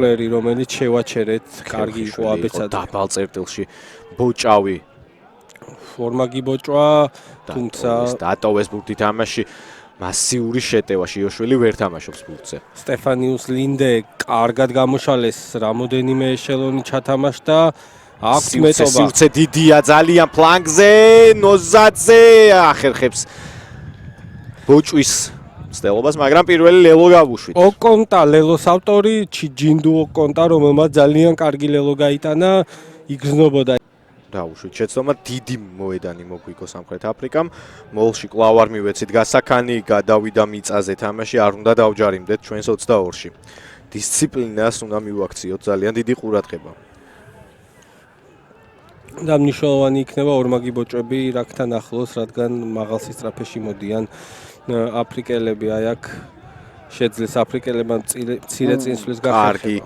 რომელიც შევაჩერეთ, კარგი იყო აბეცად. დაბალ წერტილში ბოჭავი. ფორმა გიბოჭვა, თუმცა დატოვეს ბურთი თამაში. მასიური შეტევა შიოშვილი ვერ თამაშობს ბურთზე. სტეფანიუს ლინდე კარგად გამოშალეს, რამოდენიმე ეშელონი ჩათამაშდა. აქვს მეტობა. სივრცე დიდია ძალიან ფლანგზე, ნოზაძე ახერხებს ბოჭვის სტელობას, მაგრამ პირველი ლელო გავუშვით. ოკონტა ლელოს ავტორი, ჩიჯინდუ ოკონტა, რომელმაც ძალიან კარგი ლელო გაიტანა, იგრძნობოდა. დაუშვით შეცდომა, დიდი მოედანი მოგვიგო სამხრეთ აფრიკამ. მოლში კვლავ არ მივეცით გასაქანი, გადავიდა მიწაზე თამაში, არ უნდა დავჯარიმდეთ ჩვენს 22-ში. დისციპლინას უნდა მივაქციოთ, ძალიან დიდი ყურადღება. და მნიშვნელოვანი იქნება ორმაგი ბოჭები რაკთან ახლოს, რადგან მაღალ სისწრაფეში მოდიან აფრიკელები, აი აქ შეძლეს აფრიკელებმა მცირე წინსვლის გახერხება. კარგი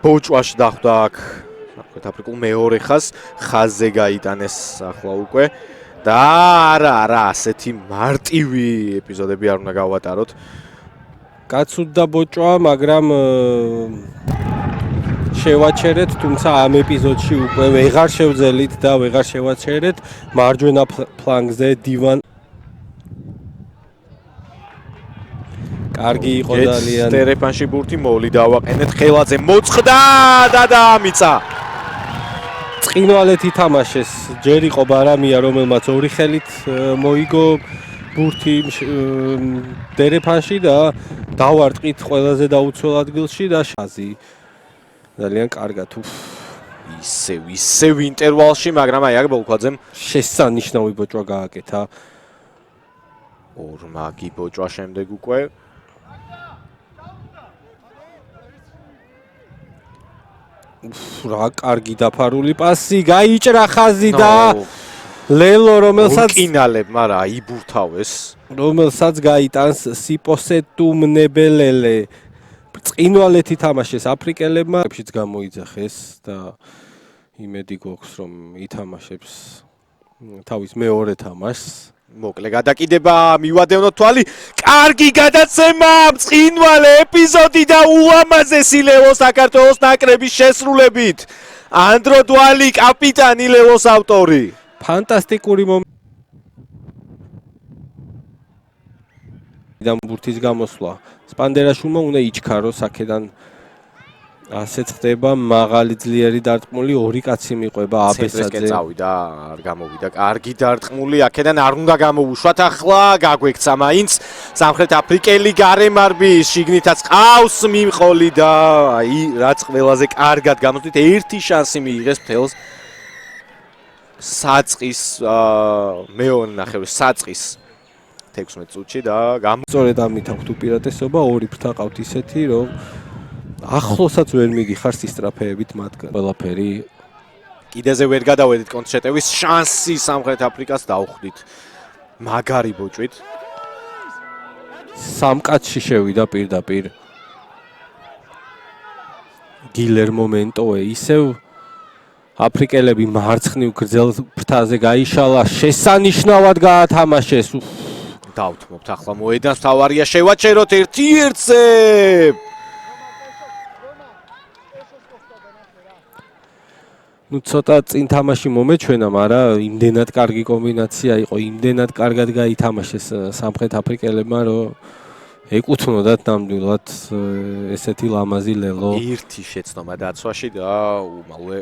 ბოჭვაში დახვდა აქ სამხრეთ აფრიკულ მეორე ხაზზე გაიტანეს ახლა უკვე და არა ასეთი მარტივი ეპიზოდები არ უნდა გავატაროთ. გაცუდდა ბოჭვა, მაგრამ შევაჩერეთ, თუმცა ამ ეპიზოდში უკვე ვეღარ შევძელით და ვეღარ შევაჩერეთ. მარჯვენა ფლანგზე დივან კარგი იყო ძალიან. ტერეფანში ბურთი მოვლი დავაყენეთ ხელაძე მოწყდა და დაამიცა. წინვალეთ ითამაშეს. ჯერ იყო ბარამია, რომელმაც ორი ხელით მოიგო ბურთი ტერეფანში და დავარტყით ყველაზე დაუცველ ადგილში და შაზი ძალიან კარგად ისევ ინტერვალში, მაგრამ აი აქ ბოლქვაძემ შესანიშნავი ბოჭვა გააკეთა. ორმაგი ბოჭვა შემდეგ უკვე რა კარგი დაფარული პასი, გაიჭრა ხაზი და ლელო, რომელსაც კინალებ, მაგრამ აიბურთავეს. რომელსაც გაიტანს სიპოსეტუმნებელელე. წინვალეთი თამაშეს აფრიკელებმა, ეპშიც გამოიძახეს და იმედი გვაქვს, რომ ითამაშებს თავის მეორე თამაშს. მოკლე გადაკიდება, მივადევნოთ თვალი. კარგი გადაცემა, წინვალე ეპიზოდი და ულამაზესი ლელო საქართველოს ნაკრების შესრულებით. ანდრო დვალი, კაპიტანი ლელოს ავტორი. ფანტასტიკური ბურთის გამოსვლა. სპანდერაშულმა უნდა იჩქაროს აქედან. ასეც ხდება, მაღალი ძლიერი დარტყმული, ორი კაცი მიყვება აბესაძე. წავიდა, არ გამოვიდა. კარგი დარტყმული, აქედან არ უნდა გამოვუშვათ. ახლა გაგვექცა მაინც სამხრეთ აფრიკელი გარემარბი, შიგნითაც ყავს მიმყოლი და აი რაც ყველაზე კარგად გამოწვით, ერთი შანსი მიიღეს მთელს საწყის მეორე ნახევრის საწყის 16 წუთში და სწორედ ამით აქვთ უპირატესობა, ორი ფრთა ყავთ ისეთი, რომ ახლოსაც ვერ მიგიხარ სისწრაფეებით მათგან. ყველაფერი კიდეზე ვერ გადავედით კონტრშეტევის შანსი სამხრეთ აფრიკას დავხვდით. მაგარი ბოჭვით. სამ კაცში შევიდა პირდაპირ. გილერმო მენტოე ისევ აფრიკელები მარცხნივ გრძელ ფრთაზე გაიშალა, შესანიშნავად გაათამაშეს. დავთმობთ ახლა მოედანს, თავარია შევაჩეროთ 1-1-ზე. ცოტა წინ თამაში მომეჩვენა, მაგრამ იმდენად კარგი კომბინაცია იყო, იმდენად კარგად გაითამაშეს სამხრეთ აფრიკელებმა, რომ ეკუთვნოდათ ნამდვილად ესეთი ლამაზი ლელო. ერთი შეცდომა დაცვაში და უმალვე